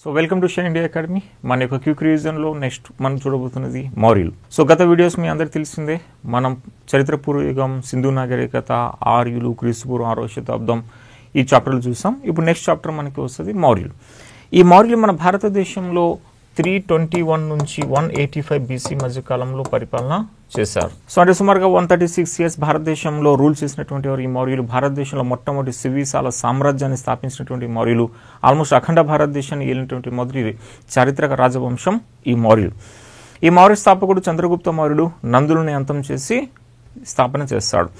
So welcome to shine India academy. మన యొక్క quick రివిజన్లో next మనం చూడబోతున్నది మౌర్యులు. సో గత వీడియోస్ మీ అందరికి తెలిసిందే. మనం చరిత్ర పూర్వయుగం, సింధు నాగరికత, ఆర్యులు, క్రీస్తుపూర్వం 6వ శతాబ్దం ఈ చాప్టర్లు చూసాం. ఇప్పుడు నెక్స్ట్ చాప్టర్ మనకి వస్తుంది మౌర్యులు. ఈ మౌర్యులు మన భారతదేశంలో 321 నుంచి 185 బీసీ మధ్య కాలంలో పరిపాలన చేశారు. సో అంటే సుమారుగా 136 ఇయర్స్ భారతదేశంలో రూల్ చేసినటువంటి వారు ఈ మౌర్యులు. భారతదేశంలో మొట్టమొదటి సివిసాల సామ్రాజ్యాన్ని స్థాపించినటువంటి మౌర్యులు. ఆల్మోస్ట్ అఖండ భారతదేశాన్ని ఏలినటువంటి మొదటి చారిత్రక రాజవంశం ఈ మౌర్యులు. ఈ మౌర్య స్థాపకుడు చంద్రగుప్త మౌర్యుడు నందులని అంతం చేసి స్థాపన చేస్తాడు.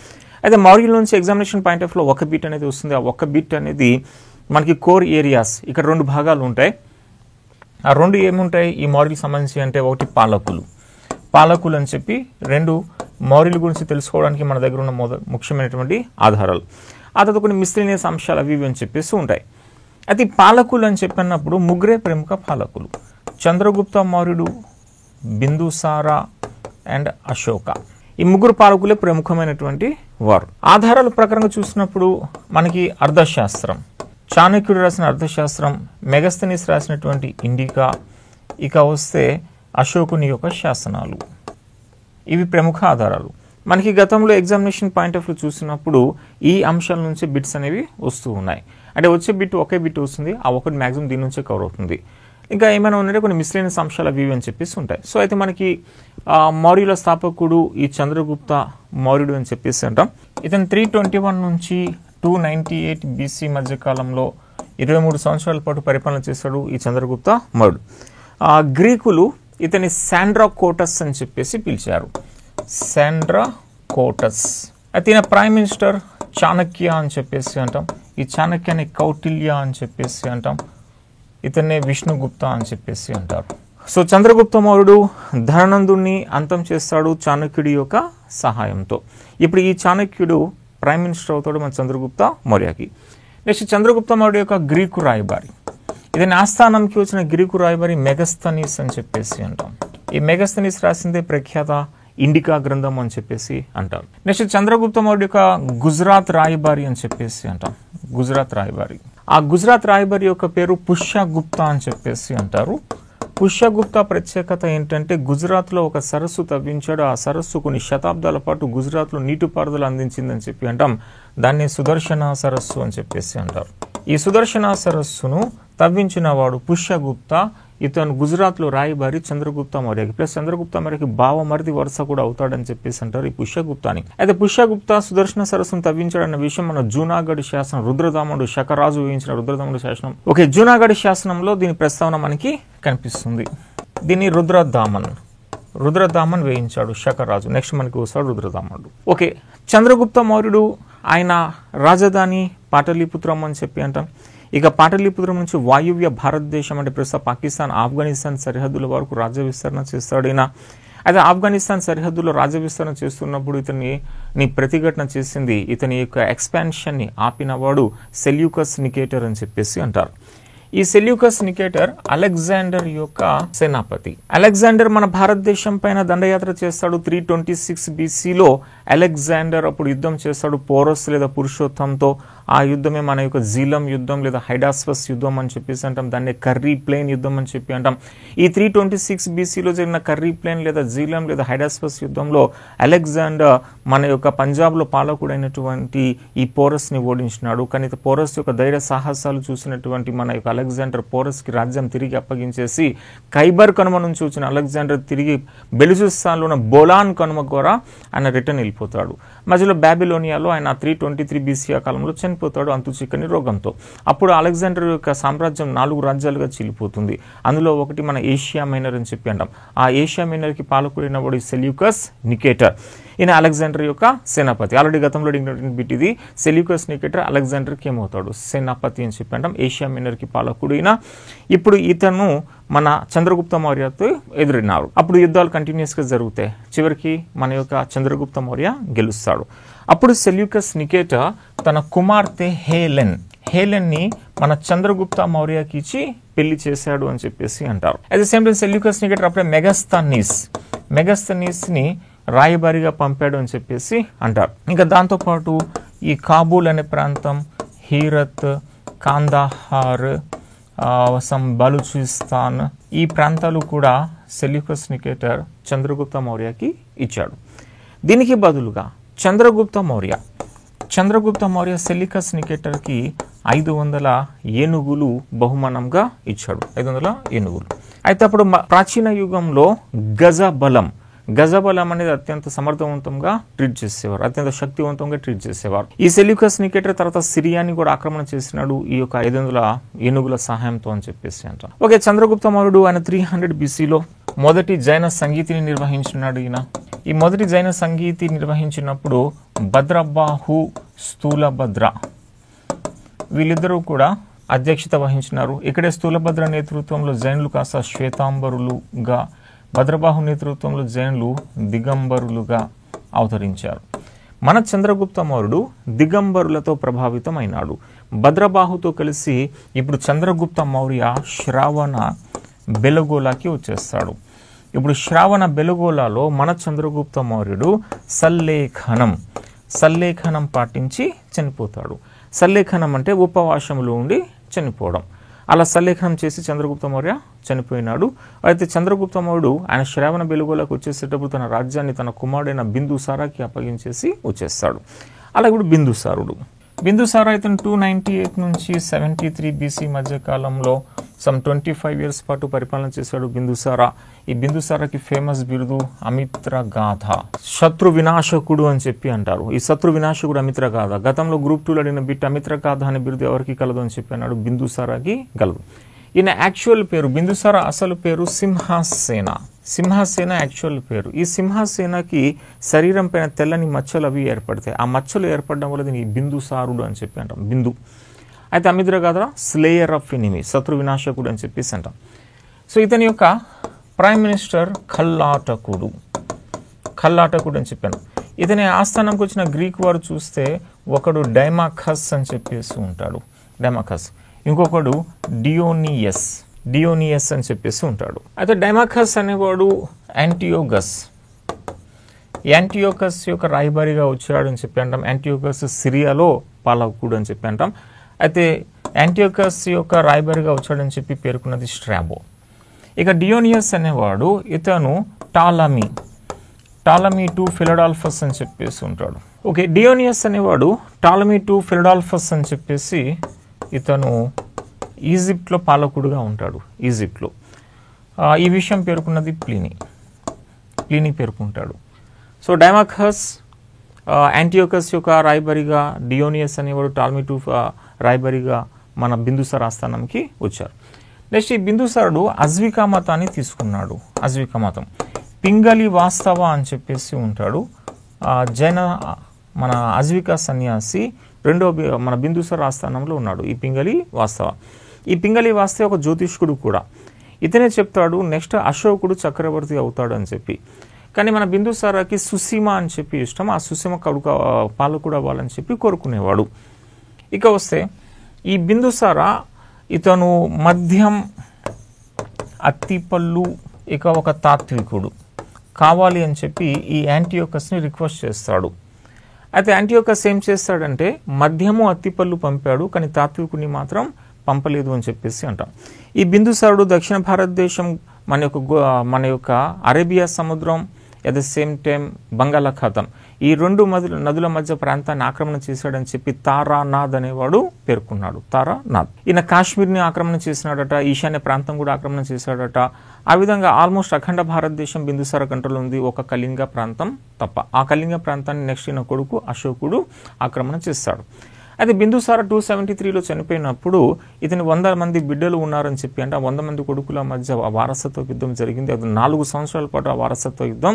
అయితే మౌర్యుల నుంచి ఎగ్జామినేషన్ పాయింట్ ఆఫ్ లో ఒక బిట్ అనేది వస్తుంది. ఆ ఒక బిట్ అనేది మనకి కోర్ ఏరియాస్, ఇక్కడ రెండు భాగాలు ఉంటాయి. ఆ రెండు ఏముంటాయి ఈ మౌర్యులకు సంబంధించి అంటే, ఒకటి పాలకులు అని చెప్పి, రెండు మౌర్యుల గురించి తెలుసుకోవడానికి మన దగ్గర ఉన్న ముఖ్యమైనటువంటి ఆధారాలు. ఆ తర్వాత కొన్ని మిస్లీనియస్ అంశాలు అవి అని చెప్పేసి ఉంటాయి. అయితే పాలకులు అని చెప్పినప్పుడు ముగ్గురే ప్రముఖ పాలకులు: చంద్రగుప్త మౌర్యుడు, బిందుసార అండ్ అశోక. ఈ ముగ్గురు పాలకులే ప్రముఖమైనటువంటి వారు. ఆధారాల ప్రకారంగా చూసినప్పుడు మనకి అర్థశాస్త్రం, చాణక్యుడు రాసిన అర్థశాస్త్రం, మెగస్తనీస్ రాసినటువంటి ఇండికా, ఇక వస్తే అశోకుని యొక్క శాసనాలు, ఇవి ప్రముఖ ఆధారాలు. మనకి గతంలో ఎగ్జామినేషన్ పాయింట్ ఆఫ్ వ్యూ చూసినప్పుడు ఈ అంశాల నుంచి బిట్స్ అనేవి వస్తూ ఉన్నాయి. అంటే వచ్చే బిట్ ఒకే బిట్ వస్తుంది, ఆ ఒకటి మ్యాక్సిమం దీని నుంచే కవర్ అవుతుంది. ఇంకా ఏమైనా ఉన్నాయంటే కొన్ని మిస్లేనియస్ అంశాలు అవి అని చెప్పేసి ఉంటాయి. సో అయితే మనకి మౌర్యుల స్థాపకుడు ఈ చంద్రగుప్త మౌర్యుడు అని చెప్పేసి అంటాం. ఇతను 321 నుంచి 298 బీసీ మధ్య కాలంలో 23 సంవత్సరాల పాటు పరిపాలన చేశాడు ఈ చంద్రగుప్త మౌర్యుడు. గ్రీకులు ఇతని శాండ్రాకోటస్ అని చెప్పేసి పిలిచారు. శాండ్రాకోటస్. అయితే ఈయన ప్రైమ్ మినిస్టర్ చాణక్య అని చెప్పేసి అంటాం. ఈ చాణక్యాన్ని కౌటిల్య అని చెప్పేసి అంటాం. ఇతన్నే విష్ణుగుప్త అని చెప్పేసి అంటారు. సో చంద్రగుప్త మౌర్యుడు ధననందుని అంతం చేస్తాడు చాణక్యుడి యొక్క సహాయంతో. ఇప్పుడు ఈ చాణక్యుడు ప్రైమ్ మినిస్టర్ అవుతాడు మన చంద్రగుప్త మౌర్యకి. నెక్స్ట్ చంద్రగుప్త మౌర్య యొక్క గ్రీకు రాయబారి, ఇతని ఆస్థానంకి వచ్చిన గ్రీకు రాయబారి మెగస్తనీస్ అని చెప్పేసి అంటాం. ఈ మెగస్తనీస్ రాసిందే ప్రఖ్యాత ఇండికా గ్రంథం అని చెప్పేసి అంటారు. నెక్స్ట్ చంద్రగుప్త మౌర్య యొక్క గుజరాత్ రాయబారి అని చెప్పేసి అంటాం. గుజరాత్ రాయబారి, ఆ గుజరాత్ రాయబారి యొక్క పేరు పుష్యగుప్త అని చెప్పేసి అంటారు. పుష్యగుప్త ప్రత్యేకత ఏంటంటే గుజరాత్లో ఒక సరస్సు తవ్వించాడు. ఆ సరస్సు కొన్ని శతాబ్దాల పాటు గుజరాత్లో నీటిపారుదల అందించిందని చెప్పి అంటాం. దాన్ని సుదర్శన సరస్సు అని చెప్పేసి అంటారు. ఈ సుదర్శన సరస్సును తవ్వించిన వాడు పుష్యగుప్త. ఇతను గుజరాత్లో రాయబారి చంద్రగుప్త మౌర్యకి. ప్లస్ చంద్రగుప్త మౌర్యకి బావమరిది వరుస కూడా అవుతాడని చెప్పేసి అంటారు ఈ పుష్యగుప్తాని. అయితే పుష్యగుప్త సుదర్శన సరస్సును తవ్వించాడన్న విషయం మన జూనాగఢ్ శాసనం, రుద్రదాముడు శకరాజు వేయించిన రుద్రదాముడు శాసనం, ఓకే, జూనాగఢ్ శాసనంలో దీని ప్రస్తావన మనకి కనిపిస్తుంది. దీన్ని రుద్రదామన్ వేయించాడు శకరాజు. నెక్స్ట్ మనకి వస్తాడు రుద్రదామనుడు. ఓకే, చంద్రగుప్త మౌర్యుడు ఆయన రాజధాని పాటలీపుత్రం అని చెప్పి అంటాం. ఇక పాటలీపుత్రం నుంచి వాయువ్య భారతదేశం అంటే ప్రస్తుత పాకిస్తాన్, ఆఫ్ఘనిస్తాన్ సరిహద్దుల వరకు రాజ్య విస్తరణ చేస్తాడు ఈయన. అయితే ఆఫ్ఘనిస్తాన్ సరిహద్దులో రాజ్య విస్తరణ చేస్తున్నప్పుడు ఇతని ప్రతిఘటన చేసింది, ఇతని యొక్క ఎక్స్పాన్షన్ని ఆపినవాడు సెల్యూకస్ నికేటర్ అని చెప్పేసి అంటారు. ఈ సెల్యూకస్ నికేటర్ అలెగ్జాండర్ యొక్క సేనాపతి. అలెగ్జాండర్ మన భారతదేశం పైన దండయాత్ర చేస్తాడు 326 బీసీలో. అలెగ్జాండర్ అప్పుడు యుద్ధం చేస్తాడు పోరస్ లేదా పురుషోత్తంతో. ఆ యుద్ధమే మన యొక్క జీలం యుద్ధం లేదా హైడాస్పస్ యుద్ధం అని చెప్పేసి అంటాం. దాన్ని కర్రీ ప్లేన్ యుద్ధం అని చెప్పి అంటాం. ఈ 326 బీసీలో జరిగిన కర్రీ ప్లేన్ లేదా జీలం లేదా హైడాస్పస్ యుద్ధంలో అలెగ్జాండర్ మన యొక్క పంజాబ్లో పాలకుడైనటువంటి ఈ పోరస్ ని ఓడించినాడు. కానీ పోరస్ యొక్క ధైర్య సాహసాలు చూసినటువంటి మన యొక్క అలెగ్జాండర్ పోరస్ కి రాజ్యం తిరిగి అప్పగించేసి ఖైబర్ కనుమ నుంచి వచ్చిన అలెగ్జాండర్ తిరిగి బెలుచిస్తాన్లో ఉన్న బోలాన్ కనుమ ద్వారా ఆయన రిటర్న్ వెళ్ళిపోతాడు. మధ్యలో బాబిలోనియాలో ఆయన 323 బీసీ కాలంలో చనిపోతాడు అంతు చిక్కని రోగంతో. అప్పుడు అలెగ్జాండర్ యొక్క సామ్రాజ్యం 4 రాజ్యాలుగా చీలిపోతుంది. అందులో ఒకటి మన ఏషియా మైనర్ అని చెప్పి అంటాం. ఆ ఏషియా మైనర్ కి పాలకుడైన వాడు సెల్యూకస్ నికేటర్. ఈయన అలెగ్జాండర్ యొక్క సేనాపతి. ఆల్రెడీ గతంలో బిట్ ఇది. సెల్యూకస్ నికేటర్ అలెగ్జాండర్కి ఏమవుతాడు? సేనాపతి అని చెప్పి అంటాం. ఏషియా మైనర్ కి పాలకుడు ఈయన. ఇప్పుడు ఇతను మన చంద్రగుప్త మౌర్యతో ఎదురున్నారు. అప్పుడు యుద్ధాలు కంటిన్యూస్ గా జరుగుతాయి. చివరికి మన యొక్క చంద్రగుప్త మౌర్య గెలుస్తాడు. అప్పుడు సెల్యూకస్ నికేటర్ తన కుమార్తె హేలెన్ ని మన చంద్రగుప్త మౌర్యకి ఇచ్చి పెళ్లి చేశాడు అని చెప్పేసి అంటారు. At the same time Seleucus Nicator అప్పుడే మెగస్తనీస్ ని రాయబారిగా పంపాడు అని చెప్పేసి అంటారు. ఇంకా దాంతోపాటు ఈ కాబూల్ అనే ప్రాంతం, హీరత్, కాందాహార్, సమ్ బలూచిస్తాన్ ఈ ప్రాంతాలు కూడా సెల్యూకస్ నికేటర్ చంద్రగుప్త మౌర్యకి ఇచ్చాడు. దీనికి బదులుగా చంద్రగుప్త మౌర్య సెల్యూకస్ నికేటర్కి 500 ఏనుగులు బహుమానంగా ఇచ్చాడు. 500 ఏనుగులు. అయితే అప్పుడు ప్రాచీన యుగంలో గజబలం అనేది అత్యంత సమర్థవంతంగా ట్రీట్ చేసేవారు, అత్యంత శక్తివంతంగా ట్రీట్ చేసేవారు. ఈ సెల్యూకస్ నికేటర్ తర్వాత సిరియాని కూడా ఆక్రమణ చేసినాడు ఈ యొక్క 500 ఏనుగుల సహాయంతో అని చెప్పేసి అంట. ఓకే, చంద్రగుప్త మౌర్యుడు ఆయన 300 BCలో మొదటి జైన సంగీతిని నిర్వహించినాడు. ఈయన ఈ మొదటి జైన సంగీతి నిర్వహించినప్పుడు భద్రబాహు, స్థూలభద్ర వీళ్ళిద్దరూ కూడా అధ్యక్షత వహించినారు. ఇక్కడే స్థూలభద్ర నేతృత్వంలో జైనులు కాస్త శ్వేతాంబరులుగా, భద్రబాహు నేతృత్వంలో జైనులు దిగంబరులుగా అవతరించారు. మన చంద్రగుప్త మౌర్యుడు దిగంబరులతో ప్రభావితం అయినాడు. భద్రబాహుతో కలిసి ఇప్పుడు చంద్రగుప్త మౌర్య శ్రావణ బెలగోలాకి వచ్చేస్తాడు. ఇప్పుడు శ్రావణ బెలగోలాలో మన చంద్రగుప్త మౌర్యుడు సల్లేఖనం పాటించి చనిపోతాడు. సల్లేఖనం అంటే ఉపవాసంలో ఉండి చనిపోవడం. అలా సల్లేఖనం చేసి చంద్రగుప్త మౌర్య చనిపోయినాడు. అయితే చంద్రగుప్త మౌర్యుడు ఆయన శ్రావణ బెలగోలాకు వచ్చేసేటప్పుడు తన రాజ్యాన్ని తన కుమారుడైన బిందుసారాకి అప్పగించేసి వచ్చేస్తాడు. అలా ఇప్పుడు బిందుసారా ఇతను 298 నుంచి 73 BC మధ్య కాలంలో సమ్ 25 years పాటు పరిపాలన చేశాడు బిందుసారా. ఈ బిందుసారాకి ఫేమస్ బిరుదు అమిత్రగాథ, శత్రు వినాశకుడు అని చెప్పి అంటారు. ఈ శత్రు వినాశకుడు అమిత్రగాథ. గతంలో గ్రూప్ 2లో అడిగిన బిట్ అమిత్రగాథ అనే బిరుదు ఎవరికి కలదు అని చెప్పి అన్నాడు. బిందుసారాకి కలదు. ఈయన యాక్చువల్ పేరు బిందుసారా అసలు పేరు సింహసేన యాక్చువల్ పేరు. ఈ సింహసేనకి శరీరం పైన తెల్లని మచ్చలు అవి ఏర్పడతాయి. ఆ మచ్చలు ఏర్పడడం వల్ల దీనికి బిందుసారుడు అని చెప్పి అంటాం. అయితే అమిత్రగాథ స్లేయర్ ఆఫ్ ఎనిమీ, శత్రు వినాశకుడు అని చెప్పేసి అంటాం. సో ఇతని యొక్క ప్రైమ్ మినిస్టర్ ఖల్లాటకుడు అని చెప్పాను. ఇతని ఆస్థానంకి వచ్చిన గ్రీక్ వారు చూస్తే ఒకడు డైమాఖస్ అని చెప్పేసి ఉంటాడు, డైమాఖస్. ఇంకొకడు డియోనియస్ అని చెప్పేసి ఉంటాడు. అయితే డైమాఖస్ అనేవాడు యాంటియోకస్ యొక్క రాయబారిగా వచ్చాడు అని చెప్పి అంటాం. యాంటియోకస్ సిరియాలో పాలకుడు అని చెప్పి అంటాం. అయితే యాంటియోకస్ యొక్క రాయబారిగా వచ్చాడని చెప్పి పేర్కొన్నది స్ట్రాబో. ఇక డియోనియస్ అనేవాడు ఇతను టాలమీ టు ఫిలడాల్ఫస్ అని చెప్పేసి ఉంటాడు. ఓకే, డియోనియస్ అనేవాడు టాలమీ టు ఫిలడాల్ఫస్ అని చెప్పేసి ఇతను ఈజిప్ట్లో పాలకుడుగా ఉంటాడు. ఈజిప్ట్లో ఈ విషయం పేర్కొన్నది ప్లీనీ పేర్కొంటాడు. సో డైమాఖస్ యాంటియోకస్ యొక్క రాయబారిగా, డియోనియస్ అనేవాడు టాలమీ టు రాయబారిగా మన బిందుసార ఆస్థానంకి వచ్చారు. నెక్స్ట్ ఈ బిందుసారుడు అజ్వికా మతాన్ని తీసుకున్నాడు. అజ్వికా మతం పింగళి వాస్తవ అని చెప్పేసి ఉంటాడు. జైన మన అజ్వికా సన్యాసి మన బిందుసార ఆస్థానంలో ఉన్నాడు ఈ పింగళి వాస్తవ. ఈ పింగళి వాస్తవ ఒక జ్యోతిష్కుడు కూడా. ఇతనే చెప్తాడు నెక్స్ట్ అశోకుడు చక్రవర్తి అవుతాడు అని చెప్పి. కానీ మన బిందుసారాకి సుసీమ అని చెప్పి ఇష్టం. ఆ సుసీమ పాలకుడు అవ్వాలని చెప్పి కోరుకునేవాడు. ఇక వస్తే ఈ బిందుసారా ఇతను మధ్యం, అత్తిపల్లు, ఇక ఒక తాత్వికుడు కావాలి అని చెప్పి ఈ యాంటియోకస్ని రిక్వెస్ట్ చేస్తాడు. అయితే యాంటియోకస్ ఏం చేస్తాడంటే మధ్యము, అత్తిపల్లు పంపాడు, కానీ తాత్వికుని మాత్రం పంపలేదు అని చెప్పేసి అంటాం. ఈ బిందుసారుడు దక్షిణ భారతదేశం, మన యొక్క అరేబియా సముద్రం, అట్ ద సేమ్ టైం బంగాళాఖాతం, ఈ 2 నదుల మధ్య ప్రాంతాన్ని ఆక్రమణ చేశాడని చెప్పి తారానాథ్ అనేవాడు పేర్కొన్నాడు. తారానాథ్ ఈయన కాశ్మీర్ని ఆక్రమణ చేసినాడట, ఈశాన్య ప్రాంతం కూడా ఆక్రమణ చేశాడట. ఆ విధంగా ఆల్మోస్ట్ అఖండ భారతదేశం బిందుసార కంట్రోల్ ఉంది, ఒక కళింగ ప్రాంతం తప్ప. ఆ కళింగ ప్రాంతాన్ని నెక్స్ట్ ఈయన కొడుకు అశోకుడు ఆక్రమణ చేస్తాడు. అయితే బిందుసార 273లో చనిపోయినప్పుడు ఇతని 100 మంది బిడ్డలు ఉన్నారని చెప్పి అంటే 100 మంది కొడుకుల మధ్య వారసత్వ యుద్ధం జరిగింది. అది 4 సంవత్సరాల పాటు ఆ వారసత్వ యుద్ధం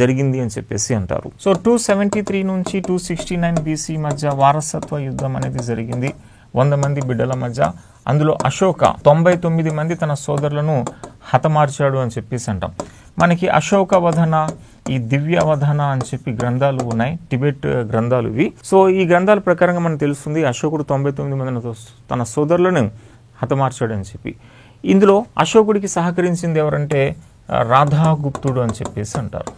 జరిగింది అని చెప్పేసి అంటారు. సో 273 నుంచి 269 BC మధ్య వారసత్వ యుద్ధం అనేది జరిగింది 100 మంది బిడ్డల మధ్య. అందులో అశోక 99 మంది తన సోదరులను హతమార్చాడు అని చెప్పేసి అంటాం. మనకి అశోక వధన, ఈ దివ్యవధన అని చెప్పి గ్రంథాలు ఉన్నాయి, టిబెట్ గ్రంథాలు ఇవి. సో ఈ గ్రంథాల ప్రకారంగా మనకు తెలుస్తుంది అశోకుడు 99 మంది తన సోదరులను హతమార్చాడు అని చెప్పి. ఇందులో అశోకుడికి సహకరించింది ఎవరంటే రాధాగుప్తుడు అని చెప్పేసి అంటారు.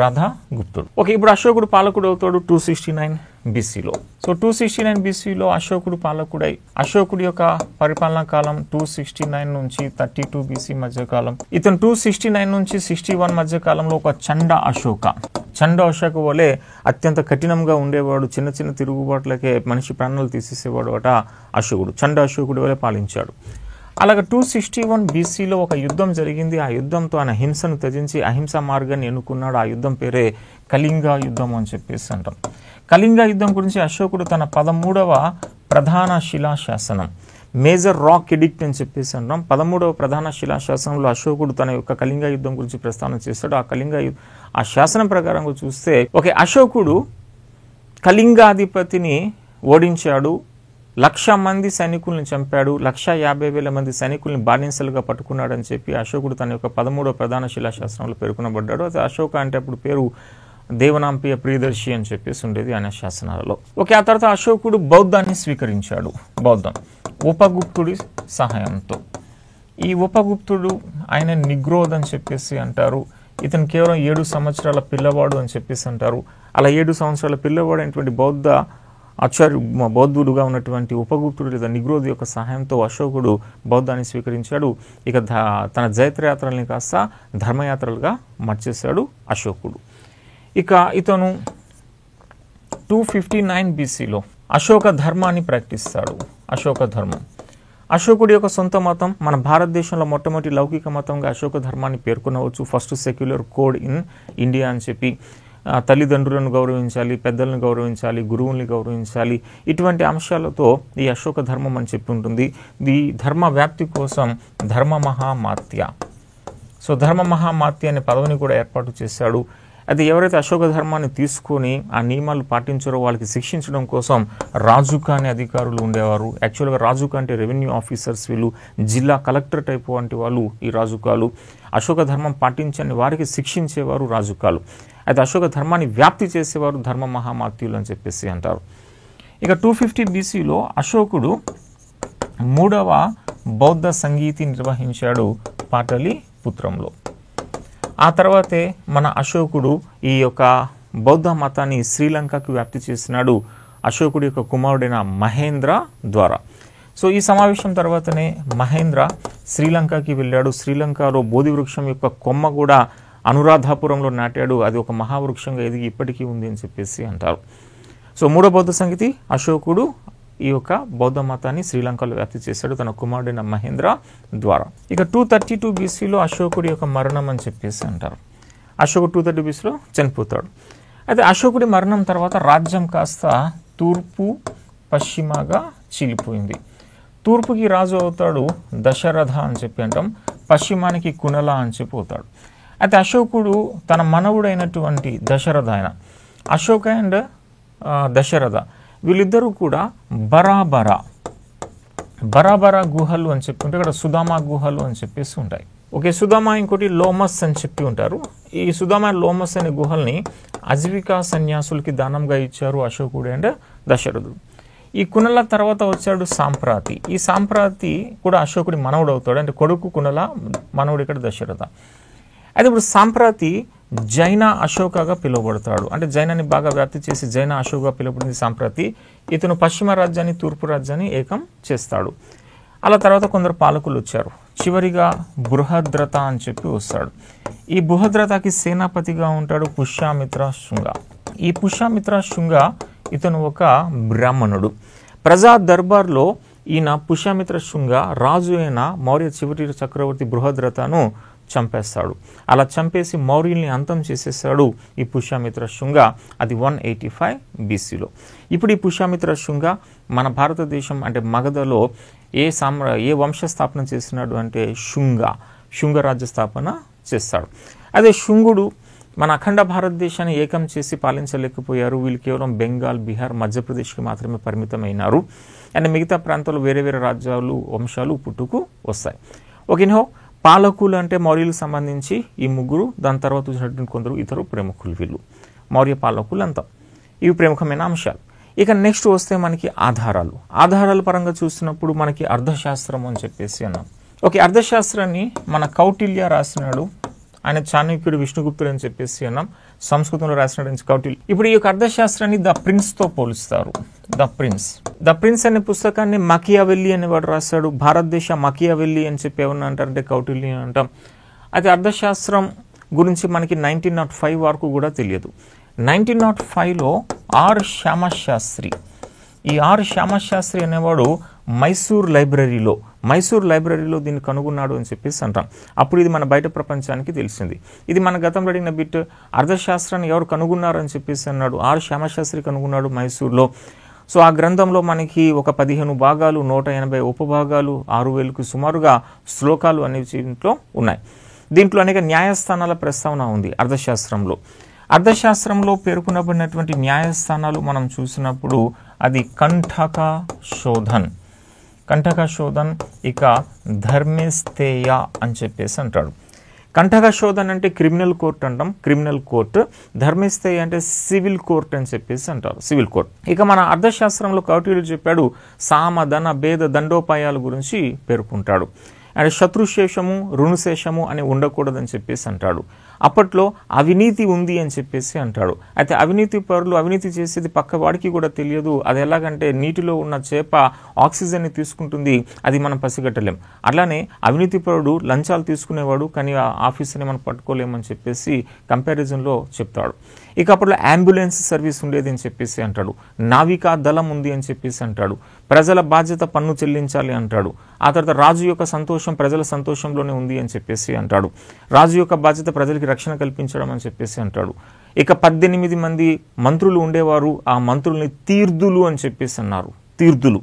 రాధా గుప్తుడు. ఓకే, ఇప్పుడు అశోకుడు పాలకుడు అవుతాడు 269 BCలో. సో 269 BCలో అశోకుడు పాలకుడై అశోకుడి యొక్క పరిపాలనా కాలం 269 నుంచి 32 BC మధ్య కాలం. ఇతను 269 నుంచి 61 మధ్య కాలంలో ఒక చండ అశోక వలె అత్యంత కఠినంగా ఉండేవాడు. చిన్న చిన్న తిరుగుబాట్లకే మనిషి ప్రాణాలు తీసేసేవాడు అట అశోకుడు. చండ అశోకుడి వలె పాలించాడు. అలాగే 261 BCలో ఒక యుద్ధం జరిగింది. ఆ యుద్ధంతో ఆయన హింసను త్యజించి అహింసా మార్గాన్ని ఎన్నుకున్నాడు. ఆ యుద్ధం పేరే కళింగ యుద్ధం అని చెప్పేసి అంటాం. కళింగ యుద్ధం గురించి అశోకుడు తన 13వ ప్రధాన శిలాశాసనం మేజర్ రాక్ ఎడిక్ట్ అని చెప్పేసి అంటాం. 13వ ప్రధాన శిలాశాసనంలో అశోకుడు తన యొక్క కళింగ యుద్ధం గురించి ప్రస్తావన చేస్తాడు. ఆ శాసనం ప్రకారంగా చూస్తే అశోకుడు కళింగాధిపతిని ఓడించాడు. 1,00,000 మంది సైనికుల్ని చంపాడు. 1,50,000 మంది సైనికుల్ని బానిసలుగా పట్టుకున్నాడని చెప్పి అశోకుడు తన యొక్క 13వ ప్రధాన శిలాశాసనంలో పేర్కొనబడ్డాడు. అది అశోక అంటే అప్పుడు పేరు దేవనాంపియ ప్రియదర్శి అని చెప్పేసి ఉండేది ఆయన శాసనాలలో. ఆ తర్వాత అశోకుడు బౌద్ధాన్ని స్వీకరించాడు. బౌద్ధం ఉపగుప్తుడి సహాయంతో. ఈ ఉపగుప్తుడు ఆయన నిగ్రోధ్ అని చెప్పేసి అంటారు. ఇతను కేవలం 7 సంవత్సరాల పిల్లవాడు అని చెప్పేసి అంటారు. అలా 7 సంవత్సరాల పిల్లవాడు అయినటువంటి బౌద్ధుడుగా ఉన్నటువంటి ఉపగుప్తుడు లేదా నిగ్రోధ్ యొక్క సహాయంతో అశోకుడు బౌద్ధాన్ని స్వీకరించాడు. తన జైత్రయాత్రల్ని కాస్త ధర్మయాత్రలుగా మార్చేశాడు అశోకుడు. ఇతను 259 BCలో అశోక ధర్మాన్ని ప్రకటిస్తాడు. అశోక ధర్మం అశోకుడి యొక్క సొంత మతం. మన భారతదేశంలో మొట్టమొదటి లౌకిక మతంగా అశోక ధర్మాన్ని పేర్కొనవచ్చు. First secular code in India అని చెప్పి తల్లిదండ్రులను గౌరవించాలి, పెద్దలను గౌరవించాలి, గురువుల్ని గౌరవించాలి. ఇటువంటి అంశాలతో ఈ అశోక ధర్మం అని చెప్పి ఉంటుంది. ఈ ధర్మ వ్యాప్తి కోసం ధర్మ మహామాత్య అనే పదవిని కూడా ఏర్పాటు చేశాడు. అది ఎవరైతే అశోక ధర్మాన్ని తీసుకొని ఆ నియమాలు పాటించారో వాళ్ళకి శిక్షించడం కోసం రాజుకా అనే అధికారులు ఉండేవారు. యాక్చువల్గా రాజుకా అంటే రెవెన్యూ ఆఫీసర్స్, వీళ్ళు జిల్లా కలెక్టర్ టైపు వంటి వాళ్ళు ఈ రాజుకాలు. అశోక ధర్మం పాటించని వారికి శిక్షించేవారు రాజుకాలు. అయితే అశోక ధర్మాన్ని వ్యాప్తి చేసేవారు ధర్మ మహామాత్యులు అని చెప్పేసి అంటారు. 250 BCలో అశోకుడు 3వ బౌద్ధ సంగీతి నిర్వహించాడు పాటలీపుత్రంలో. ఆ తర్వాతే మన అశోకుడు ఈ యొక్క బౌద్ధ మతాన్ని శ్రీలంకకు వ్యాప్తి చేసినాడు అశోకుడి యొక్క కుమారుడైన మహేంద్ర ద్వారా. సో ఈ సమావేశం తర్వాతనే మహేంద్ర శ్రీలంకకి వెళ్ళాడు. శ్రీలంకలో బోధి వృక్షం యొక్క కొమ్మ కూడా అనురాధాపురంలో నాటాడు. అది ఒక మహావృక్షంగా ఎదిగి ఇప్పటికీ ఉంది అని చెప్పేసి అంటారు. సో 3వ బౌద్ధ సంగీతి అశోకుడు ఈ యొక్క బౌద్ధ మతాన్ని శ్రీలంకలో వ్యాప్తి చేశాడు తన కుమారుడైన మహేంద్ర ద్వారా. 232 BCలో అశోకుడి యొక్క మరణం అని చెప్పేసి అంటారు. అశోకుడు 230 BCలో చనిపోతాడు. అయితే అశోకుడి మరణం తర్వాత రాజ్యం కాస్త తూర్పు పశ్చిమగా చీలిపోయింది. తూర్పుకి రాజు అవుతాడు దశరథ అని చెప్పి అంటాం. పశ్చిమానికి కునల అని చెప్పి అవుతాడు. అయితే అశోకుడు తన మనవుడైనటువంటి దశరథ, ఆయన అశోక అండ్ దశరథ వీళ్ళిద్దరూ కూడా బరాబరా గుహలు అని చెప్పి ఉంటాయి. ఇక్కడ సుధామా గుహలు అని చెప్పేసి ఉంటాయి. సుధామా, ఇంకోటి లోమస్ అని చెప్పి ఉంటారు. ఈ సుధామా లోమస్ అనే గుహల్ని అజీవికా సన్యాసులకి దానంగా ఇచ్చారు అశోకుడు అండ్ దశరథుడు. ఈ కునల తర్వాత వచ్చాడు సాంప్రాతి. ఈ సాంప్రాతి కూడా అశోకుడి మనవుడు అవుతాడు. అంటే కొడుకు కునల, మనవుడు ఇక్కడ దశరథ. అయితే ఇప్పుడు సాంప్రాతి జైన అశోకగా పిలువబడతాడు. అంటే జైనాన్ని బాగా వ్యాప్తి చేసి జైన అశోకగా పిలువబడింది సాంప్రాతి. ఇతను పశ్చిమ రాజ్యాన్ని తూర్పు రాజ్యాన్ని ఏకం చేస్తాడు. అలా తర్వాత కొందరు పాలకులు వచ్చారు. చివరిగా బృహద్రథ అని చెప్పి వస్తాడు. ఈ బృహద్రథకి సేనాపతిగా ఉంటాడు పుష్యమిత్ర శుంగ. ఈ పుష్యమిత్ర శుంగ ఇతను ఒక బ్రాహ్మణుడు. ప్రజా దర్బార్లో ఈయన పుష్యమిత్ర శుంగ రాజు అయిన మౌర్య చివరి చక్రవర్తి బృహద్రథను చంపేస్తాడు. అలా చంపేసి మౌర్యుల్ని అంతం చేసేస్తాడు ఈ పుష్యమిత్ర శుంగ. అది 185 BCలో. ఇప్పుడు ఈ పుష్యమిత్ర శుంగ మన భారతదేశం అంటే మగధలో ఏ వంశస్థాపన చేసినాడు అంటే శుంగ రాజ్య స్థాపన చేస్తాడు. అదే శుంగుడు మన అఖండ భారతదేశాన్ని ఏకం చేసి పాలించలేకపోయారు. వీళ్ళు కేవలం బెంగాల్, బీహార్, మధ్యప్రదేశ్కి మాత్రమే పరిమితమైనారు. అండ్ మిగతా ప్రాంతాల్లో వేరే వేరే రాజ్యాలు, వంశాలు పుట్టుకు వస్తాయి. ఓకేనో, పాలకులు అంటే మౌర్యులకు సంబంధించి ఈ ముగ్గురు, దాని తర్వాత వచ్చినటువంటి కొందరు ఇతరు ప్రముఖులు. వీళ్ళు మౌర్య పాలకులు అంతా. ఇవి ప్రముఖమైన అంశాలు. నెక్స్ట్ వస్తే మనకి ఆధారాల పరంగా చూసినప్పుడు మనకి అర్థశాస్త్రం అని చెప్పేసి అన్నాం. అర్థశాస్త్రాన్ని మన కౌటిల్య రాసినాడు. ఆయన చాణక్యుడు, విష్ణుగుప్తుడు అని చెప్పేసి అన్నాం. సంస్కృతంలో రాసినటువంటి కౌటిల్య. ఇప్పుడు ఈ యొక్క అర్థశాస్త్రాన్ని ద ప్రిన్స్తో పోలుస్తారు. ద ప్రిన్స్ అనే పుస్తకాన్ని మకియావెల్లి అనేవాడు రాశాడు. భారతదేశ మకియావెల్లి అని చెప్పి ఏమన్నా అంటారంటే కౌటిల్య అంటాం. అయితే అర్థశాస్త్రం గురించి మనకి 1905 వరకు కూడా తెలియదు. 1905లో ఆర్ శ్యామశాస్త్రి, ఈ ఆర్ శ్యామశాస్త్రి అనేవాడు మైసూర్ లైబ్రరీలో దీన్ని కనుగొన్నాడు అని చెప్పేసి అంటాం. అప్పుడు ఇది మన బయట ప్రపంచానికి తెలిసింది. ఇది మన గతంలో అడిగిన బిట్, అర్థశాస్త్రాన్ని ఎవరు కనుగొన్నారు అని చెప్పేసి అన్నాడు. ఆర్ శ్యామశాస్త్రి కనుగొన్నాడు మైసూర్లో. సో ఆ గ్రంథంలో మనకి ఒక 15 భాగాలు, 180 ఉపభాగాలు, 6000కు సుమారుగా శ్లోకాలు అనేవి దీంట్లో ఉన్నాయి. దీంట్లో అనేక న్యాయస్థానాల ప్రస్తావన ఉంది అర్థశాస్త్రంలో. అర్థశాస్త్రంలో పేర్కొనబడినటువంటి న్యాయస్థానాలు మనం చూసినప్పుడు అది కంఠక శోధన్, ఇక ధర్మేస్తేయ అని చెప్పేసి అంటాడు. కంఠక శోధన్ అంటే క్రిమినల్ కోర్ట్ అంటాం, క్రిమినల్ కోర్ట్. ధర్మేస్తేయ అంటే సివిల్ కోర్ట్ అని చెప్పేసి అంటారు, సివిల్ కోర్ట్. ఇక మన అర్థశాస్త్రంలో కౌటిల్యుడు చెప్పాడు సామ ధన భేద దండోపాయాల గురించి పేర్కొంటాడు. అండ్ శత్రుశేషము రుణుశేషము అని ఉండకూడదని చెప్పేసి అంటాడు. అప్పట్లో అవినీతి ఉంది అని చెప్పేసి అంటాడు. అయితే అవినీతి పరులు అవినీతి చేసేది పక్క వాడికి కూడా తెలియదు. అది ఎలాగంటే నీటిలో ఉన్న చేప ఆక్సిజన్ని తీసుకుంటుంది, అది మనం పసిగట్టలేం. అలానే అవినీతి పరుడు లంచాలు తీసుకునేవాడు, కానీ ఆ ఆఫీసర్ని మనం పట్టుకోలేమని చెప్పేసి కంపారిజన్లో చెప్తాడు. ఇక అప్పట్లో అంబులెన్స్ సర్వీస్ ఉండేది అని చెప్పేసి అంటాడు. నావికా దళం ఉంది అని చెప్పేసి అంటాడు. ప్రజల బాధ్యత పన్ను చెల్లించాలి అంటాడు. ఆ తర్వాత రాజు యొక్క సంతోషం ప్రజల సంతోషంలోనే ఉంది అని చెప్పేసి అంటాడు. రాజు యొక్క బాధ్యత ప్రజలకి రక్షణ కల్పించడం అని చెప్పేసి అంటాడు. ఇక 18 మంది మంత్రులు ఉండేవారు, ఆ మంత్రుల్ని తీర్థులు అని చెప్పేసి అన్నారు, తీర్థులు.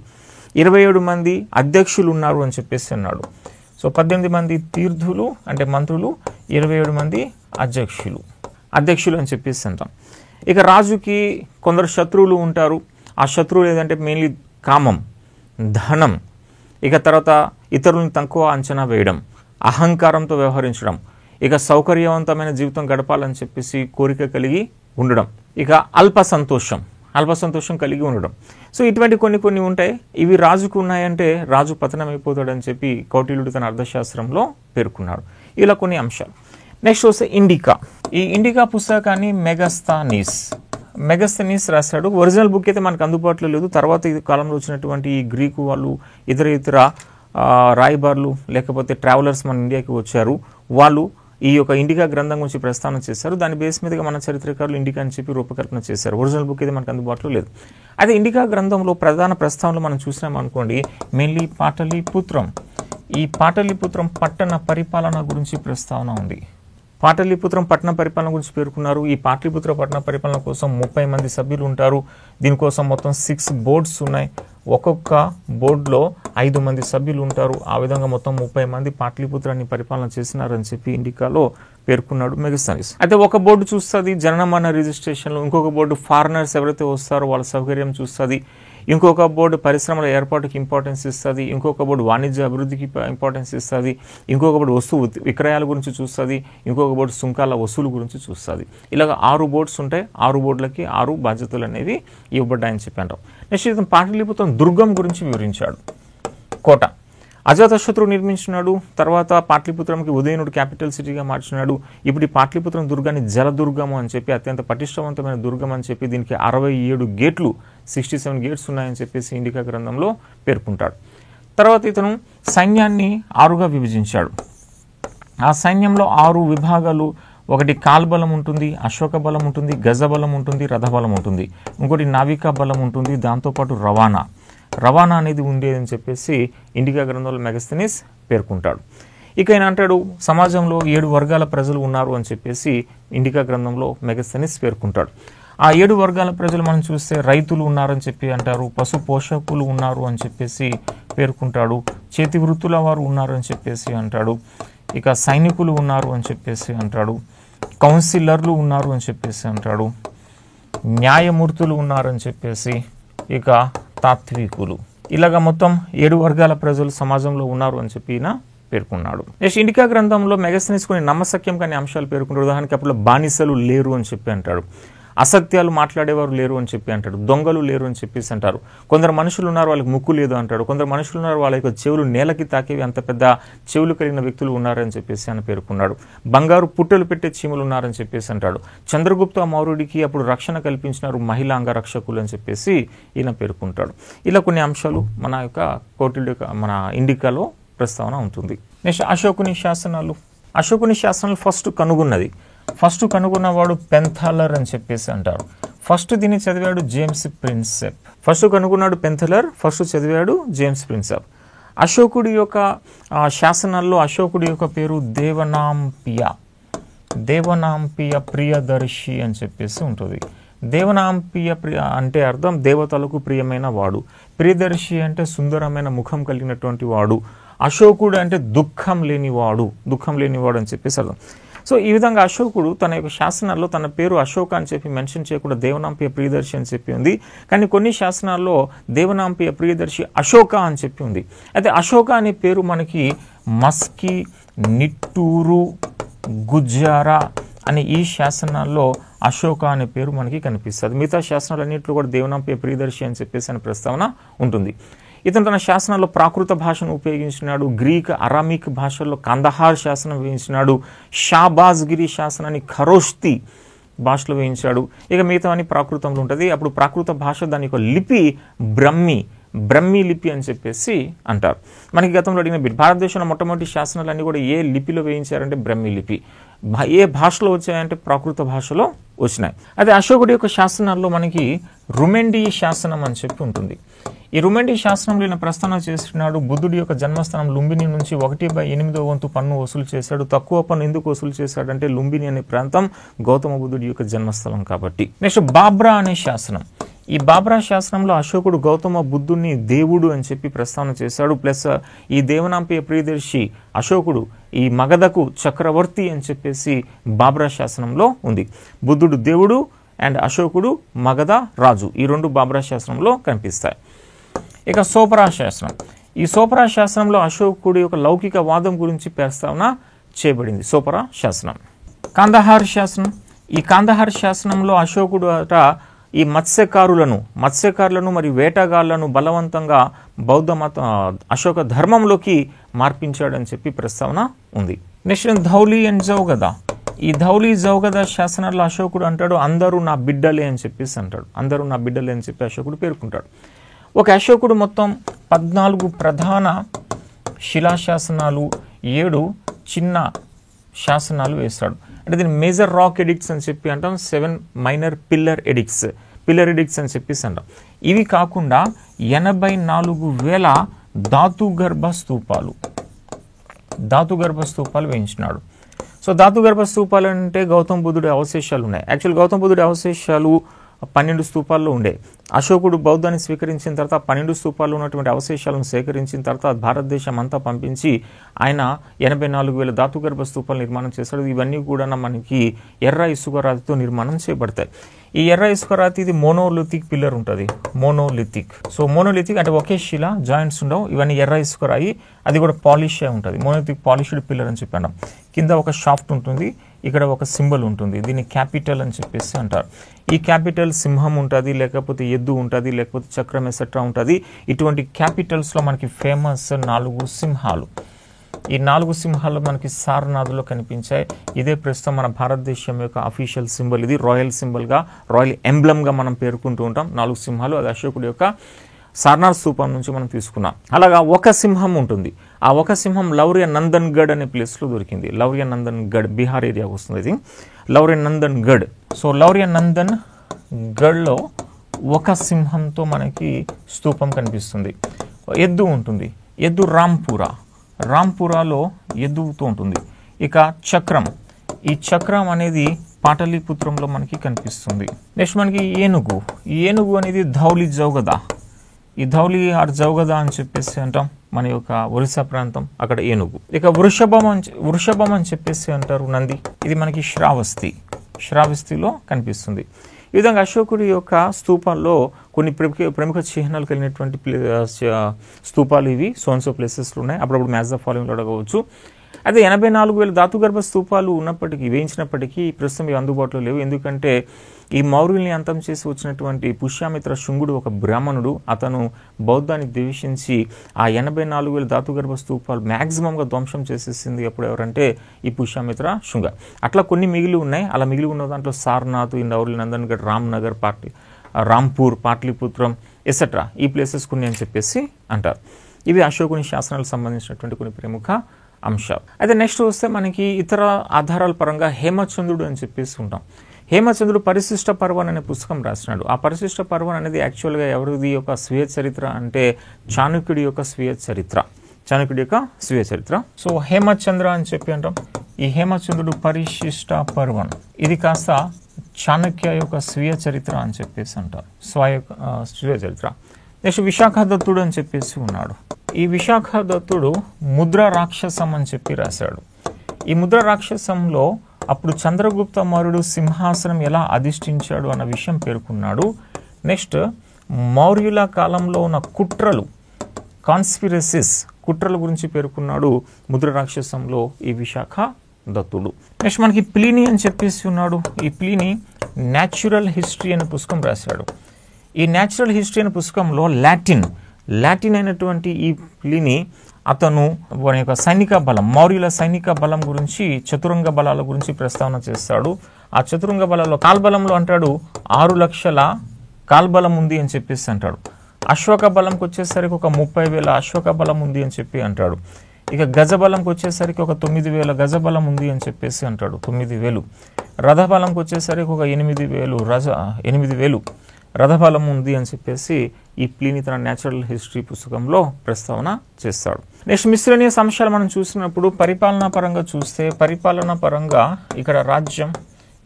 27 మంది అధ్యక్షులు ఉన్నారు అని చెప్పేసి అన్నాడు. సో 18 మంది తీర్థులు అంటే మంత్రులు, 27 మంది అధ్యక్షులు అని చెప్పేసి అంటాం. ఇక రాజుకి కొందరు శత్రువులు ఉంటారు. ఆ శత్రువులు ఏదంటే మెయిన్లీ కామం, ధనం, ఇక తర్వాత ఇతరులను తక్కువ అంచనా వేయడం, అహంకారంతో వ్యవహరించడం, ఇక సౌకర్యవంతమైన జీవితం గడపాలని చెప్పేసి కోరిక కలిగి ఉండడం, ఇక అల్ప సంతోషం కలిగి ఉండడం. సో ఇటువంటి కొన్ని ఉంటాయి. ఇవి రాజుకు ఉన్నాయంటే రాజు పతనం అయిపోతాడని చెప్పి కౌటిల్యుడు తన అర్థశాస్త్రంలో పేర్కొన్నాడు. ఇలా కొన్ని అంశాలు. నెక్స్ట్ వస్తే ఇండికా. ఈ ఇండికా పుస్తకాన్ని మెగస్తనీస్ రాశాడు. ఒరిజినల్ బుక్ అయితే మనకు అందుబాటులో లేదు. తర్వాత ఈ కాలంలో వచ్చినటువంటి ఈ గ్రీకు వాళ్ళు, ఇతర రాయబారులు లేకపోతే ట్రావెలర్స్ మన ఇండియాకి వచ్చారు. వాళ్ళు ఈ యొక్క ఇండికా గ్రంథం గురించి ప్రస్తావన చేశారు. దాని బేస్ మీదుగా మన చరిత్రకారులు ఇండికా అని చెప్పి రూపకల్పన చేశారు. ఒరిజినల్ బుక్ అయితే మనకు అందుబాటులో లేదు. అదే ఇండికా గ్రంథంలో ప్రధాన ప్రస్తావనలు మనం చూసినాం అనుకోండి, మెయిన్లీ పాటలీపుత్రం. ఈ పాటలీపుత్రం పట్టణ పరిపాలన గురించి ప్రస్తావన ఉంది. పాటలీపుత్రం పట్టణ పరిపాలన గురించి పేర్కొన్నారు. ఈ పాటలీపుత్ర పట్టణ పరిపాలన కోసం 30 మంది సభ్యులు ఉంటారు. దీనికోసం మొత్తం 6 బోర్డ్స్ ఉన్నాయి. ఒక్కొక్క బోర్డులో 5 మంది సభ్యులు ఉంటారు. ఆ విధంగా మొత్తం 30 మంది పాటలీపుత్రాన్ని పరిపాలన చేసినారని చెప్పి ఇండికాలో పేర్కొన్నాడు మెగస్తనీస్. అయితే ఒక బోర్డు చూస్తుంది జననమరణ రిజిస్ట్రేషన్లు, ఇంకొక బోర్డు ఫారినర్స్ ఎవరైతే వస్తారో వాళ్ళ సౌకర్యం చూస్తుంది, ఇంకొక బోర్డు పరిశ్రమల ఏర్పాటుకి ఇంపార్టెన్స్ ఇస్తుంది, ఇంకొక బోర్డు వాణిజ్య అభివృద్ధికి ఇంపార్టెన్స్ ఇస్తుంది, ఇంకొక బోర్డు వస్తువు విక్రయాల గురించి చూస్తుంది, ఇంకొక బోర్డు సుంకాల వసూలు గురించి చూస్తుంది. ఇలాగ 6 బోర్డ్స్ ఉంటాయి. 6 బోర్డులకి 6 బాధ్యతలు అనేవి ఇవ్వబడ్డాయని చెప్పారు. నెక్స్ట్ ఇతను పాటలీపుత్రం దుర్గం గురించి వివరించాడు. కోట అజాతశత్రువు నిర్మించినాడు. తర్వాత పాటలీపుత్రంకి ఉదయనుడు క్యాపిటల్ సిటీగా మార్చినాడు. ఇప్పుడు ఈ పాటలీపుత్రం దుర్గాన్ని జలదుర్గము అని చెప్పి, అత్యంత పటిష్టవంతమైన దుర్గం అని చెప్పి, దీనికి 67 గేట్లు 67 గేట్స్ ఉన్నాయని చెప్పేసి ఇండికా గ్రంథంలో పేర్కొంటాడు. తర్వాత ఇతను సైన్యాన్ని 6గా విభజించాడు. ఆ సైన్యంలో 6 విభాగాలు. ఒకటి కాల్బలం ఉంటుంది, అశోక బలం ఉంటుంది, గజబలం ఉంటుంది, రథబలం ఉంటుంది, ఇంకోటి నావికా బలం ఉంటుంది, దాంతోపాటు రవాణా అనేది ఉండేదని చెప్పేసి ఇండికా గ్రంథంలో మెగస్తనీస్ పేర్కొంటాడు. ఇక ఆయన అంటాడు సమాజంలో 7 వర్గాల ప్రజలు ఉన్నారు అని చెప్పేసి ఇండికా గ్రంథంలో మెగస్తనీస్ పేర్కొంటాడు. ఆ 7 వర్గాల ప్రజలు మనం చూస్తే రైతులు ఉన్నారని చెప్పి అంటారు, పశు పోషకులు ఉన్నారు అని చెప్పేసి పేర్కొంటాడు, చేతి వృత్తుల వారు ఉన్నారు అని చెప్పేసి అంటాడు, ఇక సైనికులు ఉన్నారు అని చెప్పేసి అంటాడు, కౌన్సిలర్లు ఉన్నారు అని చెప్పేసి అంటాడు, న్యాయమూర్తులు ఉన్నారని చెప్పేసి, ఇక తాత్వికులు. ఇలాగ మొత్తం 7 వర్గాల ప్రజలు సమాజంలో ఉన్నారు అని చెప్పి పేర్కొన్నాడు. నెక్స్ట్ ఇండికా గ్రంథంలో మెగస్తనీస్ కొన్ని నమ్మశక్యం కానీ అంశాలు పేర్కొంటాడు. ఉదాహరణకి అప్పుడు బానిసలు లేరు అని చెప్పి అంటాడు. అసత్యాలు మాట్లాడేవారు లేరు అని చెప్పి అంటాడు, దొంగలు లేరు అని చెప్పేసి అంటారు. కొందరు మనుషులు ఉన్నారు వాళ్ళకి ముక్కు లేదు అంటాడు, కొందరు మనుషులు ఉన్నారు వాళ్ళ యొక్క చెవులు నేలకి తాకేవి అంత పెద్ద చెవులు కలిగిన వ్యక్తులు ఉన్నారని చెప్పేసి ఆయన పేర్కొన్నాడు. బంగారు పుట్టెలు పెట్టే చీమలు ఉన్నారని చెప్పేసి అంటాడు. చంద్రగుప్త మౌర్యుడికి అప్పుడు రక్షణ కల్పించినారు మహిళా అంగరక్షకులు అని చెప్పేసి ఈయన పేర్కొంటాడు. ఇలా కొన్ని అంశాలు మన యొక్క కోటిల్డ్ మన ఇండికాలో ప్రస్తావన ఉంటుంది. నెక్స్ట్ అశోకుని శాసనాలు. అశోకుని శాసనాలు ఫస్ట్ కనుగొన్నవాడు పెంథలర్ అని చెప్పేసి అంటారు. ఫస్ట్ దీన్ని చదివాడు జేమ్స్ ప్రిన్సెప్. ఫస్ట్ కనుగొన్నాడు పెంథలర్, ఫస్ట్ చదివాడు జేమ్స్ ప్రిన్సెప్. అశోకుడి యొక్క శాసనాల్లో అశోకుడి యొక్క పేరు దేవనాంపియ ప్రియదర్శి అని చెప్పేసి ఉంటుంది. దేవనాంపియ అంటే అర్థం దేవతలకు ప్రియమైన వాడు, ప్రియదర్శి అంటే సుందరమైన ముఖం కలిగినటువంటి వాడు, అశోకుడు అంటే దుఃఖం లేనివాడు అని చెప్పేసి అర్థం. సో ఈ విధంగా అశోకుడు తన యొక్క శాసనాల్లో తన పేరు అశోక అని చెప్పి మెన్షన్ చేయకుండా దేవనాంపియ ప్రియదర్శి అని చెప్పి ఉంది. కానీ కొన్ని శాసనాల్లో దేవనాంపియ ప్రియదర్శి అశోక అని చెప్పి ఉంది. అయితే అశోక అనే పేరు మనకి మస్కి, నిట్టూరు, గుజ్జారా అనే ఈ శాసనాల్లో అశోక అనే పేరు మనకి కనిపిస్తుంది. మిగతా శాసనాలన్నింటిలో కూడా దేవనాంపియ ప్రియదర్శి అని చెప్పేసి అనే ప్రస్తావన ఉంటుంది. ఇతను తన శాసనాల్లో ప్రాకృత భాషను ఉపయోగించినాడు. గ్రీక్, అరామిక్ భాషల్లో కందహార్ శాసనం వేయించినాడు. షాబాజ్గిరి శాసనాన్ని ఖరోష్తి భాషలో వేయించాడు. ఇక మిగతావన్నీ ప్రాకృతంలో ఉంటుంది. అప్పుడు ప్రాకృత భాష దాని యొక్క లిపి బ్రహ్మీ లిపి అని చెప్పేసి అంటారు. మనకి గతంలో అడిగిన భారతదేశంలో మొట్టమొదటి శాసనాలన్నీ కూడా ఏ లిపిలో వేయించారంటే బ్రహ్మీ లిపి. ఏ భాషలో వచ్చాయంటే ప్రాకృత భాషలో వచ్చినాయి. అయితే అశోకుడి యొక్క శాసనాల్లో మనకి రుమెండి శాసనం అని చెప్పి ఉంటుంది. ఈ రుమెండి శాసనంలో ఈయన ప్రస్తావన చేస్తున్నాడు. బుద్ధుడి యొక్క జన్మస్థానం లుంబిని నుంచి 1/8 వంతు పన్ను వసూలు చేశాడు. తక్కువ పన్ను ఎందుకు వసూలు చేశాడంటే లుంబిని అనే ప్రాంతం గౌతమ బుద్ధుడి యొక్క జన్మస్థలం కాబట్టి. నెక్స్ట్ బాబ్రా అనే శాసనం. ఈ బాబ్రా శాసనంలో అశోకుడు గౌతమ బుద్ధుడిని దేవుడు అని చెప్పి ప్రస్తావన చేశాడు. ప్లస్ ఈ దేవనాంపియ ప్రియదర్శి అశోకుడు ఈ మగధకు చక్రవర్తి అని చెప్పేసి బాబ్రా శాసనంలో ఉంది. బుద్ధుడు దేవుడు అండ్ అశోకుడు మగధ రాజు, ఈ రెండు బాబ్రా శాసనంలో కనిపిస్తాయి. ఇక సోపరా శాసనం. ఈ సోపరా శాసనంలో అశోకుడి యొక్క లౌకిక వాదం గురించి ప్రస్తావన చేయబడింది. సోపరా శాసనం. కాందహార్ శాసనం. ఈ కాందహార్ శాసనంలో అశోకుడు ఈ మత్స్యకారులను మరియు వేటగాళ్లను బలవంతంగా బౌద్ధ అశోక ధర్మంలోకి మార్పించాడని చెప్పి ప్రస్తావన ఉంది. Next Dhauli and Jaugada. ఈ ధౌలి జౌగద శాసనాల్లో అశోకుడు అంటాడు అందరూ నా బిడ్డలే అని చెప్పేసి అంటాడు. అందరూ నా బిడ్డలే అని చెప్పి అశోకుడు పేర్కొంటాడు. ఒక అశోకుడు మొత్తం 14 ప్రధాన శిలాశాసనాలు, 7 చిన్న శాసనాలు వేస్తాడు. అంటే దీన్ని మేజర్ రాక్ ఎడిక్ట్స్ అని చెప్పి అంటాం. 7 మైనర్ పిల్లర్ ఎడిక్ట్స్ అని చెప్పేసి అంటాం. ఇవి కాకుండా 84,000 ధాతుగర్భ స్తూపాలు వేయించినాడు. సో ధాతుగర్భ స్తూపాలు అంటే గౌతమ బుద్ధుడి అవశేషాలు ఉన్నాయి. యాక్చువల్ గౌతమ బుద్ధుడి అవశేషాలు 12 స్తూపాల్లో ఉండే. అశోకుడు బౌద్ధాన్ని స్వీకరించిన తర్వాత 12 స్తూపాల్లో ఉన్నటువంటి అవశేషాలను సేకరించిన తర్వాత భారతదేశం అంతా పంపించి ఆయన 84,000 ధాతుగర్భ స్తూపాలు నిర్మాణం చేశాడు. ఇవన్నీ కూడా మనకి ఎర్ర ఇసుక రాతితో నిర్మాణం చేయబడతాయి. ఈ ఎర్ర ఇసుక రాతి ఇది మోనోలిథిక్ పిల్లర్ ఉంటుంది. సో మోనోలిథిక్ అంటే ఒకే శిల, జాయింట్స్ ఉండవు. ఇవన్నీ ఎర్ర ఇసుక రాయి, అది కూడా పాలిష్ అయి ఉంటుంది. మోనోలిథిక్ పాలిష్డ్ పిల్లర్ అని చెప్పాను. కింద ఒక షాఫ్ట్ ఉంటుంది, ఇక్కడ ఒక సింబల్ ఉంటుంది. దీన్ని క్యాపిటల్ అని చెప్పేసి అంటారు. ఈ క్యాపిటల్ సింహం ఉంటుంది, లేకపోతే ఎద్దు ఉంటుంది, లేకపోతే చక్రం ఎసెట్రా ఉంటుంది. ఇటువంటి క్యాపిటల్స్లో మనకి ఫేమస్ 4 సింహాలు. ఈ 4 సింహాలు మనకి సారనాథ్లో కనిపించాయి. ఇదే ప్రస్తుతం మన భారతదేశం యొక్క అఫీషియల్ సింబల్. ఇది రాయల్ సింబల్గా, రాయల్ ఎంబ్లమ్గా మనం పేర్కొంటూ ఉంటాం. 4 సింహాలు అది అశోకుడి యొక్క సారనాథ్ స్తూపం నుంచి మనం తీసుకున్నాం. అలాగా ఒక సింహం ఉంటుంది. ఆ ఒక సింహం లౌర్య నందన్ గఢ్ అనే ప్లేస్లో దొరికింది. లౌర్య నందన్ గఢ్ బీహార్ ఏరియాకి వస్తుంది. ఇది లౌర్య నందన్ గఢ్. సో లౌర్య నందన్ గఢ్లో ఒక సింహంతో మనకి స్తూపం కనిపిస్తుంది. ఎద్దు ఉంటుంది. ఎద్దు రాంపురాలో ఎద్దుతో ఉంటుంది. ఇక చక్రం, ఈ చక్రం అనేది పాటలీపుత్రంలో మనకి కనిపిస్తుంది. నెక్స్ట్ మనకి ఏనుగు అనేది ధౌలి జౌగద. ఈ ధౌలి ఆర్ జౌగద అని చెప్పేసి అంటాం. మన యొక్క ఒరిస్సా ప్రాంతం, అక్కడ ఏనుగు. ఇక వృషభం అని చెప్పేసి అంటారు నంది. ఇది మనకి శ్రావస్తిలో కనిపిస్తుంది. ఈ విధంగా అశోకుడి యొక్క స్తూపాల్లో కొన్ని ప్రముఖ చిహ్నాలు కలిగినటువంటి స్తూపాలు ఇవి సోన్సో ప్లేసెస్లో ఉన్నాయి. అప్పుడప్పుడు మ్యాచ్ ద ఫాలోయింగ్లో అడగవచ్చు. అదే 84,000 ధాతుగర్భ స్తూపాలు ఉన్నప్పటికీ వేయించినప్పటికీ ప్రస్తుతం ఇవి అందుబాటులో లేవు. ఎందుకంటే ఈ మౌర్యుల్ని అంతం చేసి వచ్చినటువంటి పుష్యమిత్ర శుంగుడు ఒక బ్రాహ్మణుడు. అతను బౌద్ధాన్ని ద్వేషించి ఆ 84,000 ధాతుగర్భ స్తూపాలు మ్యాక్సిమంగా ధ్వంసం చేసేసింది అప్పుడు ఎవరంటే ఈ పుష్యమిత్ర శుంగ. అట్లా కొన్ని మిగిలి ఉన్నాయి. అలా మిగిలి ఉన్న దాంట్లో సారనాథ్, ఇందౌలి, నందన్గఢ్, రామ్నగర్, రాంపూర్, పాట్లిపుత్రం ఎసెట్రా ఈ ప్లేసెస్ కొన్ని అని చెప్పేసి అంటారు. ఇవి అశోకుని శాసనాలకు సంబంధించినటువంటి కొన్ని ప్రముఖ అంశాలు. అయితే నెక్స్ట్ వస్తే మనకి ఇతర ఆధారాల పరంగా హేమచంద్రుడు అని చెప్పేసి ఉంటాం. హేమచంద్రుడు పరిశిష్ట పర్వన్ అనే పుస్తకం రాసినాడు. ఆ పరిశిష్ట పర్వన్ అనేది యాక్చువల్గా ఎవరిది యొక్క స్వీయ చరిత్ర అంటే చాణక్యుడి యొక్క స్వీయ చరిత్ర. సో హేమచంద్ర అని చెప్పి అంటాం. ఈ హేమచంద్రుడు పరిశిష్ట పర్వన్ ఇది కాస్త చాణక్య యొక్క స్వీయ చరిత్ర అని చెప్పేసి అంటారు. స్వీయ చరిత్ర. నెక్స్ట్ విశాఖ దత్తుడు అని చెప్పేసి ఉన్నాడు. ఈ విశాఖ దత్తుడు ముద్ర రాక్షసం అని చెప్పి రాశాడు. ఈ ముద్ర రాక్షసంలో అప్పుడు చంద్రగుప్త మౌర్యుడు సింహాసనం ఎలా అధిష్ఠించాడు అన్న విషయం పేర్కొన్నాడు. నెక్స్ట్ మౌర్యుల కాలంలో ఉన్న కుట్రల గురించి పేర్కొన్నాడు ముద్ర రాక్షసంలో ఈ విశాఖ దత్తుడు. నెక్స్ట్ మనకి ప్లీనీ అని చెప్పేసి ఉన్నాడు. ఈ ప్లీనీ న్యాచురల్ హిస్టరీ అనే పుస్తకం రాశాడు. ఈ న్యాచురల్ హిస్టరీ అనే పుస్తకంలో లాటిన్ అయినటువంటి ఈ ప్లీనీ అతను వారి యొక్క సైనిక బలం, మౌర్యుల సైనిక బలం గురించి, చతురంగ బలాల గురించి ప్రస్తావన చేస్తాడు. ఆ చతురంగ బలాల్లో కాల్బలంలో అంటాడు 6 లక్షల కాల్బలం ఉంది అని చెప్పేసి అంటాడు. అశ్వక బలంకి వచ్చేసరికి ఒక 30,000 అశ్వక బలం ఉంది అని చెప్పి అంటాడు. ఇక గజబలంకి వచ్చేసరికి ఒక 9,000 గజబలం ఉంది అని చెప్పేసి అంటాడు. 9,000. రథబలంకి వచ్చేసరికి ఒక 8,000 రథబలం ఉంది అని చెప్పేసి ఈ ప్లీనీ తన న్యాచురల్ హిస్టరీ పుస్తకంలో ప్రస్తావన చేస్తాడు. నెక్స్ట్ మిస్లేనియస్ అంశాలు మనం చూసినప్పుడు పరిపాలనా పరంగా చూస్తే, పరిపాలనా పరంగా ఇక్కడ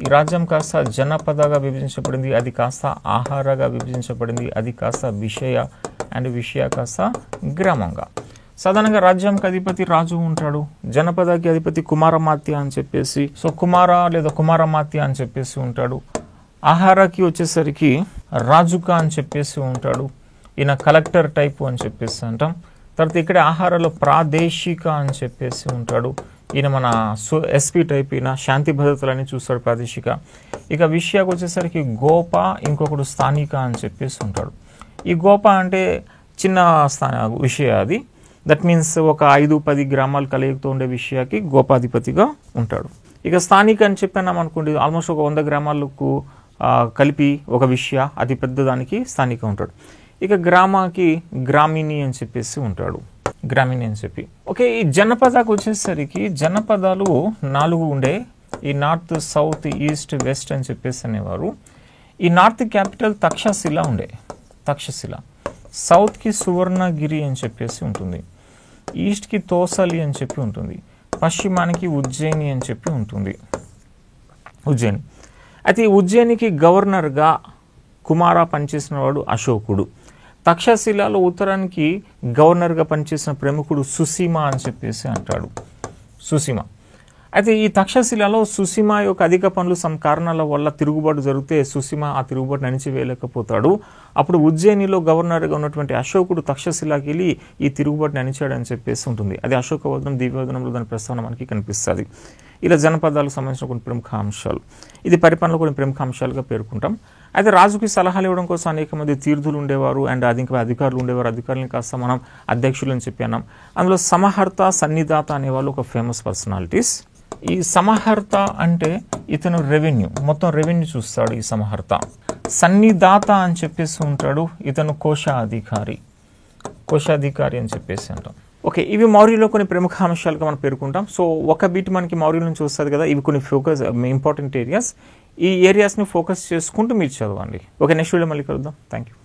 ఈ రాజ్యం కాస్త జనపదగా విభజించబడింది, అది కాస్త ఆహారగా విభజించబడింది, అది కాస్త విషయ కాస్త గ్రామంగా. సాధారణంగా రాజ్యంకి అధిపతి రాజు ఉంటాడు, జనపదకి అధిపతి కుమారమాత్య అని చెప్పేసి, సో కుమారమాత్య అని చెప్పేసి ఉంటాడు. ఆహారకి వచ్చేసరికి రాజుక అని చెప్పేసి ఉంటాడు. ఈయన కలెక్టర్ టైపు అని చెప్పేసి అంటాం. తర్వాత ఇక్కడ ఆహారాల్లో ప్రాదేశిక అని చెప్పేసి ఉంటాడు. ఈయన మన ఎస్పీ టైప్, ఈయన శాంతి భద్రతలని చూస్తాడు ప్రాదేశిక. ఇక విషయాకు వచ్చేసరికి గోప, ఇంకొకడు స్థానిక అని చెప్పేసి ఉంటాడు. ఈ గోప అంటే చిన్న విషయ, అది దట్ మీన్స్ ఒక 5-10 గ్రామాలు కలయికతో ఉండే విషయాకి గోపాధిపతిగా ఉంటాడు. ఇక స్థానిక అని చెప్పినాం అనుకోండి, ఆల్మోస్ట్ ఒక 100 గ్రామాలకు కలిపి ఒక విషయ అతి పెద్ద దానికి స్థానిక ఉంటాడు. ఇక గ్రామాకి గ్రామీణి అని చెప్పేసి ఉంటాడు, గ్రామీణి అని చెప్పి. ఓకే, ఈ జనపదకు వచ్చేసరికి జనపదాలు 4 ఉండే. ఈ నార్త్, సౌత్, ఈస్ట్, వెస్ట్ అని చెప్పేసి అనేవారు. ఈ నార్త్ క్యాపిటల్ తక్షశిల ఉండే, తక్షశిల. సౌత్కి సువర్ణగిరి అని చెప్పేసి ఉంటుంది, ఈస్ట్కి తోసలి అని చెప్పి ఉంటుంది, పశ్చిమానికి ఉజ్జయిని అని చెప్పి ఉంటుంది, ఉజ్జయిని. అయితే ఈ ఉజ్జయినికి గవర్నర్గా కుమార పనిచేసిన వాడు అశోకుడు. తక్షశిలలో ఉత్తరానికి గవర్నర్గా పనిచేసిన ప్రముఖుడు సుసీమ అని చెప్పేసి అంటాడు, సుసీమ. అయితే ఈ తక్షశిలలో సుసీమ యొక్క అధిక పనులు సమ్ కారణాల వల్ల తిరుగుబాటు జరిగితే సుసీమ ఆ తిరుగుబాటు అణిచివేయలేకపోతాడు. అప్పుడు ఉజ్జయినిలో గవర్నర్గా ఉన్నటువంటి అశోకుడు తక్షశిలాకి వెళ్ళి ఈ తిరుగుబాటుని అణిచాడని చెప్పేసి ఉంటుంది. అది అశోకవదనం, దివ్యవదనంలో దాని ప్రస్తావన మనకి కనిపిస్తుంది. ఇలా జనపదాలకు సంబంధించిన కొన్ని ప్రముఖ అంశాలు, ఇది పరిపాలనలో కొన్ని ప్రముఖ అంశాలుగా పేర్కొంటాం. అయితే రాజుకి సలహాలు ఇవ్వడం కోసం అనేక మంది తీర్థులు ఉండేవారు అండ్ ఇంకా అధికారులు ఉండేవారు. అధికారులను కాస్త మనం అధ్యక్షులు అని చెప్పి అన్నాం. అందులో సమహర్త, సన్నిదాత అనేవాళ్ళు ఒక ఫేమస్ పర్సనాలిటీస్. ఈ సమహర్త అంటే ఇతను మొత్తం రెవెన్యూ చూస్తాడు ఈ సమహర్త. సన్నిదాత అని చెప్పేసి ఉంటాడు, ఇతను కోశాధికారి అని చెప్పేసి అంటాం. ఓకే, ఇవి మౌర్యులో కొన్ని ప్రముఖ అంశాలుగా మనం పేర్కొంటాం. సో ఒక బీట్ మనకి మౌర్యుల నుంచి వస్తుంది కదా, ఇవి కొన్ని ఇంపార్టెంట్ ఏరియాస్. ఈ ఏరియాస్ని ఫోకస్ చేసుకుంటూ మీరు చదవండి. ఓకే, నెక్స్ట్ వీడియో మళ్ళీ కలుద్దాం. Thank you.